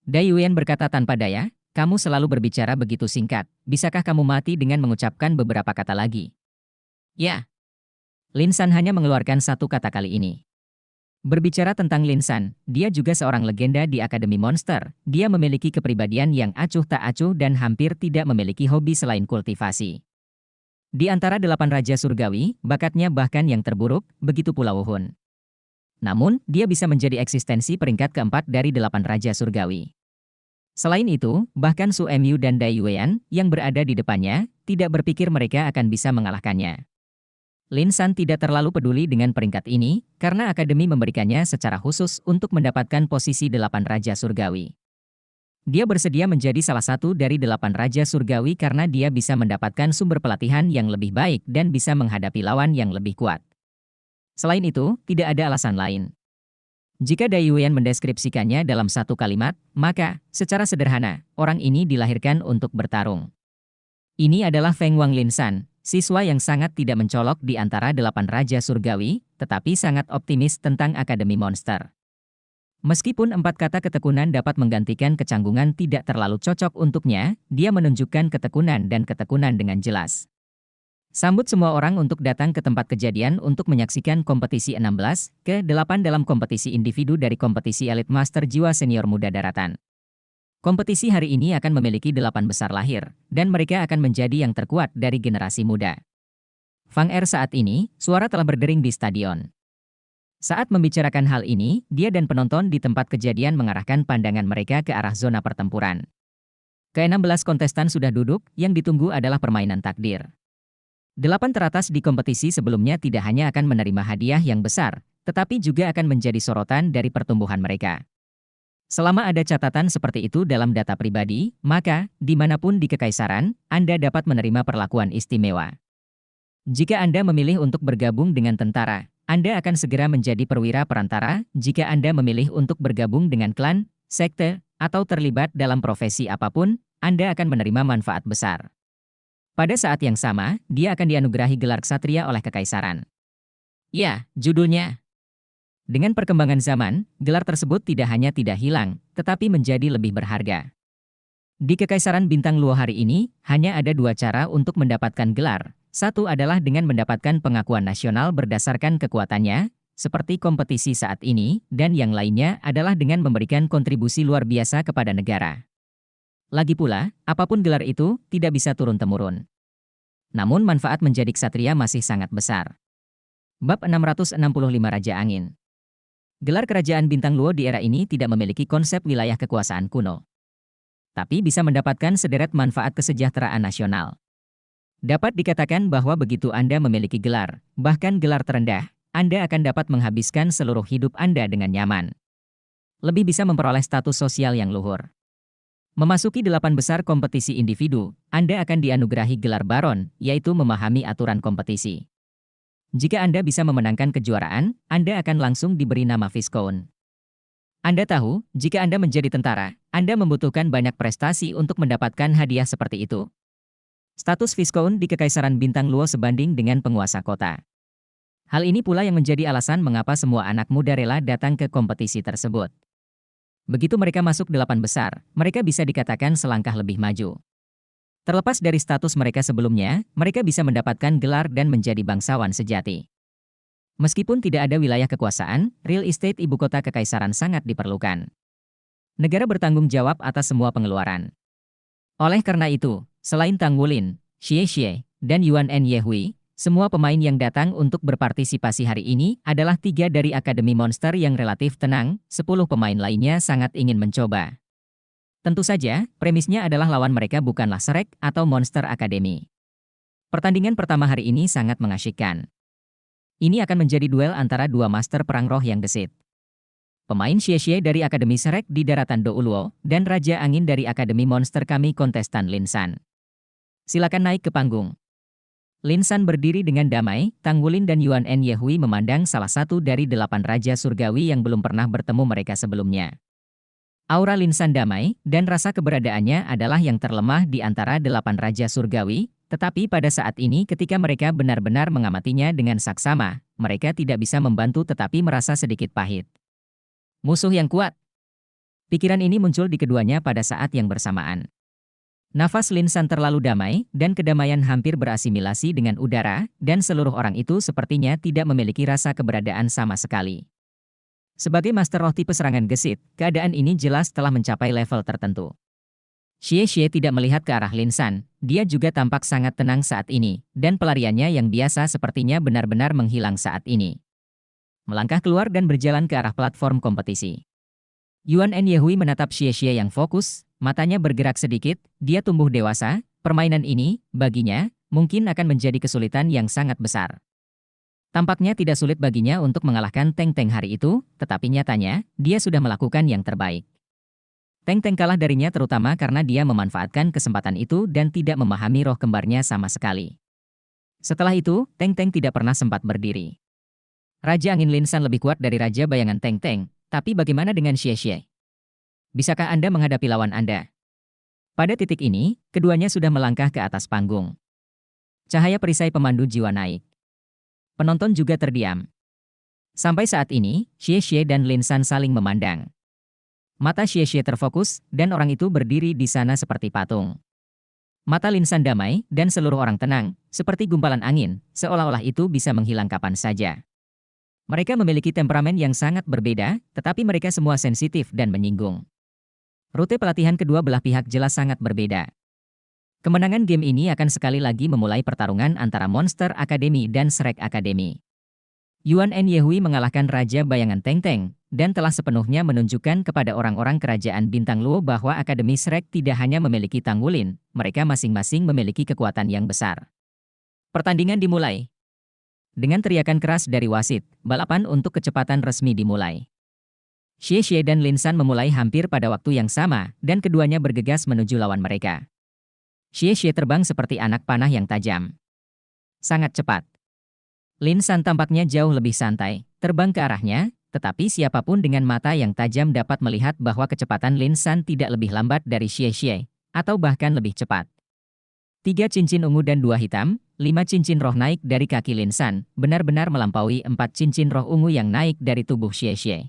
Dai Yuan berkata tanpa daya, kamu selalu berbicara begitu singkat, bisakah kamu mati dengan mengucapkan beberapa kata lagi? Ya. Lin San hanya mengeluarkan satu kata kali ini. Berbicara tentang Lin San, dia juga seorang legenda di Akademi Monster, dia memiliki kepribadian yang acuh tak acuh dan hampir tidak memiliki hobi selain kultivasi. Di antara 8 Raja Surgawi, bakatnya bahkan yang terburuk, begitu pula Wu Hun. Namun, dia bisa menjadi eksistensi peringkat keempat dari 8 Raja Surgawi. Selain itu, bahkan Su Mu dan Dai Yuan, yang berada di depannya, tidak berpikir mereka akan bisa mengalahkannya. Lin San tidak terlalu peduli dengan peringkat ini, karena Akademi memberikannya secara khusus untuk mendapatkan posisi 8 Raja Surgawi. Dia bersedia menjadi salah satu dari 8 Raja Surgawi karena dia bisa mendapatkan sumber pelatihan yang lebih baik dan bisa menghadapi lawan yang lebih kuat. Selain itu, tidak ada alasan lain. Jika Dai Yuan mendeskripsikannya dalam satu kalimat, maka, secara sederhana, orang ini dilahirkan untuk bertarung. Ini adalah Feng Wang Lin San, siswa yang sangat tidak mencolok di antara 8 Raja Surgawi, tetapi sangat optimis tentang Akademi Monster. Meskipun 4 kata ketekunan dapat menggantikan kecanggungan tidak terlalu cocok untuknya, dia menunjukkan ketekunan dan ketekunan dengan jelas. Sambut semua orang untuk datang ke tempat kejadian untuk menyaksikan kompetisi 16 ke 8 dalam kompetisi individu dari kompetisi Elite Master Jiwa Senior Muda Daratan. Kompetisi hari ini akan memiliki 8 besar lahir, dan mereka akan menjadi yang terkuat dari generasi muda. Fang Er saat ini, suara telah berdering di stadion. Saat membicarakan hal ini, dia dan penonton di tempat kejadian mengarahkan pandangan mereka ke arah zona pertempuran. Ke-16 kontestan sudah duduk, yang ditunggu adalah permainan takdir. 8 teratas di kompetisi sebelumnya tidak hanya akan menerima hadiah yang besar, tetapi juga akan menjadi sorotan dari pertumbuhan mereka. Selama ada catatan seperti itu dalam data pribadi, maka, dimanapun di Kekaisaran, Anda dapat menerima perlakuan istimewa. Jika Anda memilih untuk bergabung dengan tentara, Anda akan segera menjadi perwira perantara. Jika Anda memilih untuk bergabung dengan klan, sekte, atau terlibat dalam profesi apapun, Anda akan menerima manfaat besar. Pada saat yang sama, dia akan dianugerahi gelar ksatria oleh Kekaisaran. Ya, judulnya. Dengan perkembangan zaman, gelar tersebut tidak hanya tidak hilang, tetapi menjadi lebih berharga. Di Kekaisaran Bintang Luo hari ini, hanya ada 2 cara untuk mendapatkan gelar. Satu adalah dengan mendapatkan pengakuan nasional berdasarkan kekuatannya, seperti kompetisi saat ini, dan yang lainnya adalah dengan memberikan kontribusi luar biasa kepada negara. Lagi pula, apapun gelar itu, tidak bisa turun-temurun. Namun manfaat menjadi ksatria masih sangat besar. Bab 665 Raja Angin. Gelar Kerajaan Bintang Luo di era ini tidak memiliki konsep wilayah kekuasaan kuno, tapi bisa mendapatkan sederet manfaat kesejahteraan nasional. Dapat dikatakan bahwa begitu Anda memiliki gelar, bahkan gelar terendah, Anda akan dapat menghabiskan seluruh hidup Anda dengan nyaman. Lebih bisa memperoleh status sosial yang luhur. Memasuki 8 besar kompetisi individu, Anda akan dianugerahi gelar baron, yaitu memahami aturan kompetisi. Jika Anda bisa memenangkan kejuaraan, Anda akan langsung diberi nama Viscount. Anda tahu, jika Anda menjadi tentara, Anda membutuhkan banyak prestasi untuk mendapatkan hadiah seperti itu. Status Viscount di Kekaisaran Bintang Luo sebanding dengan penguasa kota. Hal ini pula yang menjadi alasan mengapa semua anak muda rela datang ke kompetisi tersebut. Begitu mereka masuk 8 besar, mereka bisa dikatakan selangkah lebih maju. Terlepas dari status mereka sebelumnya, mereka bisa mendapatkan gelar dan menjadi bangsawan sejati. Meskipun tidak ada wilayah kekuasaan, real estate ibu kota Kekaisaran sangat diperlukan. Negara bertanggung jawab atas semua pengeluaran. Oleh karena itu, selain Tang Wulin, Xie Xie, dan Yuan Enyehui, semua pemain yang datang untuk berpartisipasi hari ini adalah 3 dari Akademi Monster yang relatif tenang, 10 pemain lainnya sangat ingin mencoba. Tentu saja, premisnya adalah lawan mereka bukanlah Shrek atau Monster Academy. Pertandingan pertama hari ini sangat mengasyikkan. Ini akan menjadi duel antara 2 master perang roh yang gesit. Pemain Xie Xie dari Akademi Shrek di daratan Douluo, dan Raja Angin dari Akademi Monster kami kontestan Lin San. Silakan naik ke panggung. Lin San berdiri dengan damai, Tang Wulin dan Yuan Enyehui memandang salah satu dari 8 Raja Surgawi yang belum pernah bertemu mereka sebelumnya. Aura Lin San damai, dan rasa keberadaannya adalah yang terlemah di antara 8 Raja Surgawi, tetapi pada saat ini ketika mereka benar-benar mengamatinya dengan saksama, mereka tidak bisa membantu tetapi merasa sedikit pahit. Musuh yang kuat. Pikiran ini muncul di keduanya pada saat yang bersamaan. Nafas Lin San terlalu damai, dan kedamaian hampir berasimilasi dengan udara, dan seluruh orang itu sepertinya tidak memiliki rasa keberadaan sama sekali. Sebagai master roh tipe serangan gesit, keadaan ini jelas telah mencapai level tertentu. Xie Xie tidak melihat ke arah Lin San, dia juga tampak sangat tenang saat ini, dan pelariannya yang biasa sepertinya benar-benar menghilang saat ini. Melangkah keluar dan berjalan ke arah platform kompetisi. Yuan Enyehui menatap Xie Xie yang fokus, matanya bergerak sedikit, dia tumbuh dewasa, permainan ini, baginya, mungkin akan menjadi kesulitan yang sangat besar. Tampaknya tidak sulit baginya untuk mengalahkan Teng Teng hari itu, tetapi nyatanya, dia sudah melakukan yang terbaik. Teng Teng kalah darinya terutama karena dia memanfaatkan kesempatan itu dan tidak memahami roh kembarnya sama sekali. Setelah itu, Teng Teng tidak pernah sempat berdiri. Raja Angin Lin San lebih kuat dari Raja Bayangan Teng Teng, tapi bagaimana dengan Xie Xie? Bisakah Anda menghadapi lawan Anda? Pada titik ini, keduanya sudah melangkah ke atas panggung. Cahaya perisai pemandu jiwa naik. Penonton juga terdiam. Sampai saat ini, Xie Xie dan Lin San saling memandang. Mata Xie Xie terfokus, dan orang itu berdiri di sana seperti patung. Mata Lin San damai, dan seluruh orang tenang, seperti gumpalan angin, seolah-olah itu bisa menghilang kapan saja. Mereka memiliki temperamen yang sangat berbeda, tetapi mereka semua sensitif dan menyinggung. Rute pelatihan kedua belah pihak jelas sangat berbeda. Kemenangan game ini akan sekali lagi memulai pertarungan antara Monster Academy dan Shrek Academy. Yuan En Yehui mengalahkan Raja Bayangan Teng Teng, dan telah sepenuhnya menunjukkan kepada orang-orang kerajaan Bintang Luo bahwa Akademi Shrek tidak hanya memiliki Tanggulin, mereka masing-masing memiliki kekuatan yang besar. Pertandingan dimulai. Dengan teriakan keras dari wasit, balapan untuk kecepatan resmi dimulai. Xie Xie dan Lin San memulai hampir pada waktu yang sama, dan keduanya bergegas menuju lawan mereka. Xie Xie terbang seperti anak panah yang tajam. Sangat cepat. Lin San tampaknya jauh lebih santai, terbang ke arahnya, tetapi siapapun dengan mata yang tajam dapat melihat bahwa kecepatan Lin San tidak lebih lambat dari Xie Xie, atau bahkan lebih cepat. 3 cincin ungu dan 2 hitam, 5 cincin roh naik dari kaki Lin San, benar-benar melampaui 4 cincin roh ungu yang naik dari tubuh Xie Xie.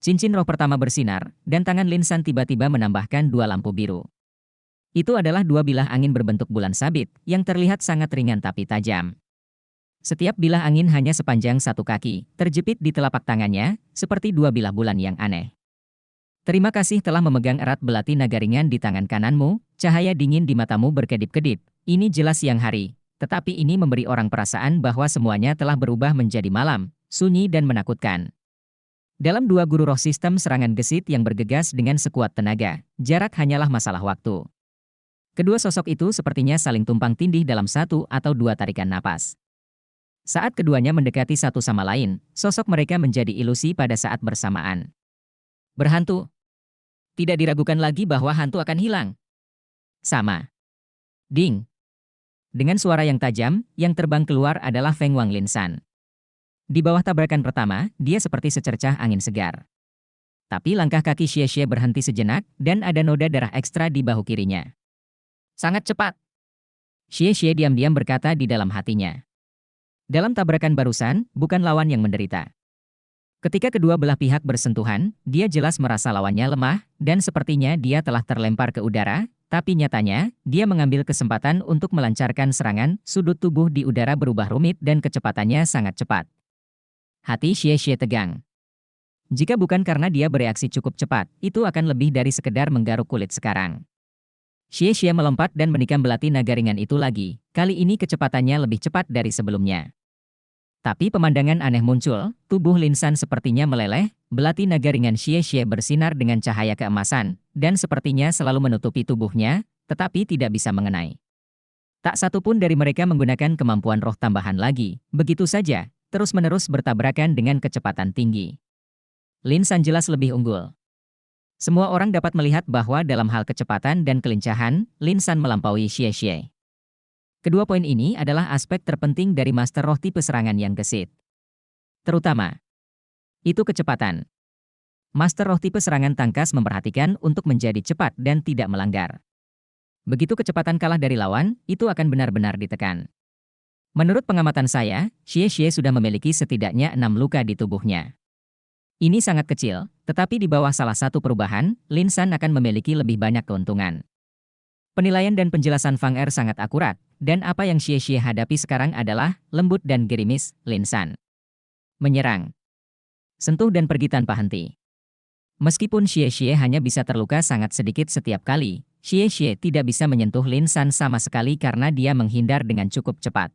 Cincin roh pertama bersinar, dan tangan Lin San tiba-tiba menambahkan 2 lampu biru. Itu adalah 2 bilah angin berbentuk bulan sabit, yang terlihat sangat ringan tapi tajam. Setiap bilah angin hanya sepanjang 1 kaki, terjepit di telapak tangannya, seperti 2 bilah bulan yang aneh. Terima kasih telah memegang erat belati naga ringan di tangan kananmu, cahaya dingin di matamu berkedip-kedip. Ini jelas siang hari, tetapi ini memberi orang perasaan bahwa semuanya telah berubah menjadi malam, sunyi dan menakutkan. Dalam 2 guru roh sistem serangan gesit yang bergegas dengan sekuat tenaga, jarak hanyalah masalah waktu. Kedua sosok itu sepertinya saling tumpang tindih dalam 1 atau 2 tarikan napas. Saat keduanya mendekati satu sama lain, sosok mereka menjadi ilusi pada saat bersamaan. Berhantu. Tidak diragukan lagi bahwa hantu akan hilang. Sama. Ding. Dengan suara yang tajam, yang terbang keluar adalah Feng Wang Lin San. Di bawah tabrakan pertama, dia seperti secercah angin segar. Tapi langkah kaki Xie Xie berhenti sejenak, dan ada noda darah ekstra di bahu kirinya. Sangat cepat. Xie Xie diam-diam berkata di dalam hatinya. Dalam tabrakan barusan, bukan lawan yang menderita. Ketika kedua belah pihak bersentuhan, dia jelas merasa lawannya lemah, dan sepertinya dia telah terlempar ke udara, tapi nyatanya, dia mengambil kesempatan untuk melancarkan serangan, sudut tubuh di udara berubah rumit dan kecepatannya sangat cepat. Hati Xie Xie tegang. Jika bukan karena dia bereaksi cukup cepat, itu akan lebih dari sekedar menggaruk kulit sekarang. Xie Xie melompat dan menikam belati naga ringan itu lagi, kali ini kecepatannya lebih cepat dari sebelumnya. Tapi pemandangan aneh muncul, tubuh Lin San sepertinya meleleh, belati naga ringan Xie Xie bersinar dengan cahaya keemasan, dan sepertinya selalu menutupi tubuhnya, tetapi tidak bisa mengenai. Tak satu pun dari mereka menggunakan kemampuan roh tambahan lagi, begitu saja, terus-menerus bertabrakan dengan kecepatan tinggi. Lin San jelas lebih unggul. Semua orang dapat melihat bahwa dalam hal kecepatan dan kelincahan, Lin San melampaui Xie Xie. Kedua poin ini adalah aspek terpenting dari master roh tipe serangan yang gesit. Terutama, itu kecepatan. Master roh tipe serangan tangkas memperhatikan untuk menjadi cepat dan tidak melanggar. Begitu kecepatan kalah dari lawan, itu akan benar-benar ditekan. Menurut pengamatan saya, Xie Xie sudah memiliki setidaknya 6 luka di tubuhnya. Ini sangat kecil, tetapi di bawah salah satu perubahan, Lin San akan memiliki lebih banyak keuntungan. Penilaian dan penjelasan Fang Er sangat akurat, dan apa yang Xie Xie hadapi sekarang adalah lembut dan gerimis, Lin San. Menyerang. Sentuh dan pergi tanpa henti. Meskipun Xie Xie hanya bisa terluka sangat sedikit setiap kali, Xie Xie tidak bisa menyentuh Lin San sama sekali karena dia menghindar dengan cukup cepat.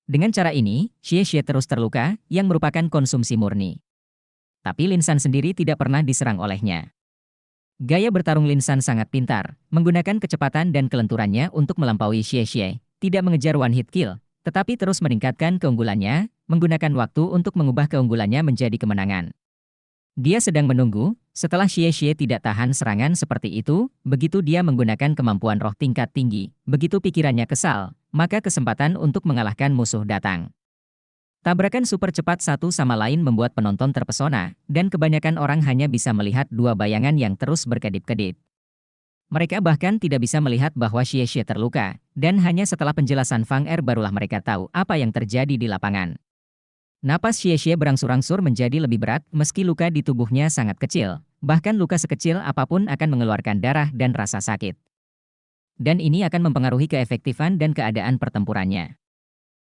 Dengan cara ini, Xie Xie terus terluka, yang merupakan konsumsi murni. Tapi Lin San sendiri tidak pernah diserang olehnya. Gaya bertarung Lin San sangat pintar, menggunakan kecepatan dan kelenturannya untuk melampaui Xie Xie, tidak mengejar one hit kill, tetapi terus meningkatkan keunggulannya, menggunakan waktu untuk mengubah keunggulannya menjadi kemenangan. Dia sedang menunggu, setelah Xie Xie tidak tahan serangan seperti itu, begitu dia menggunakan kemampuan roh tingkat tinggi, begitu pikirannya kesal, maka kesempatan untuk mengalahkan musuh datang. Tabrakan super cepat satu sama lain membuat penonton terpesona, dan kebanyakan orang hanya bisa melihat 2 bayangan yang terus berkedip-kedip. Mereka bahkan tidak bisa melihat bahwa Xie Xie terluka, dan hanya setelah penjelasan Fang Er barulah mereka tahu apa yang terjadi di lapangan. Napas Xie Xie berangsur-angsur menjadi lebih berat meski luka di tubuhnya sangat kecil, bahkan luka sekecil apapun akan mengeluarkan darah dan rasa sakit. Dan ini akan mempengaruhi keefektifan dan keadaan pertempurannya.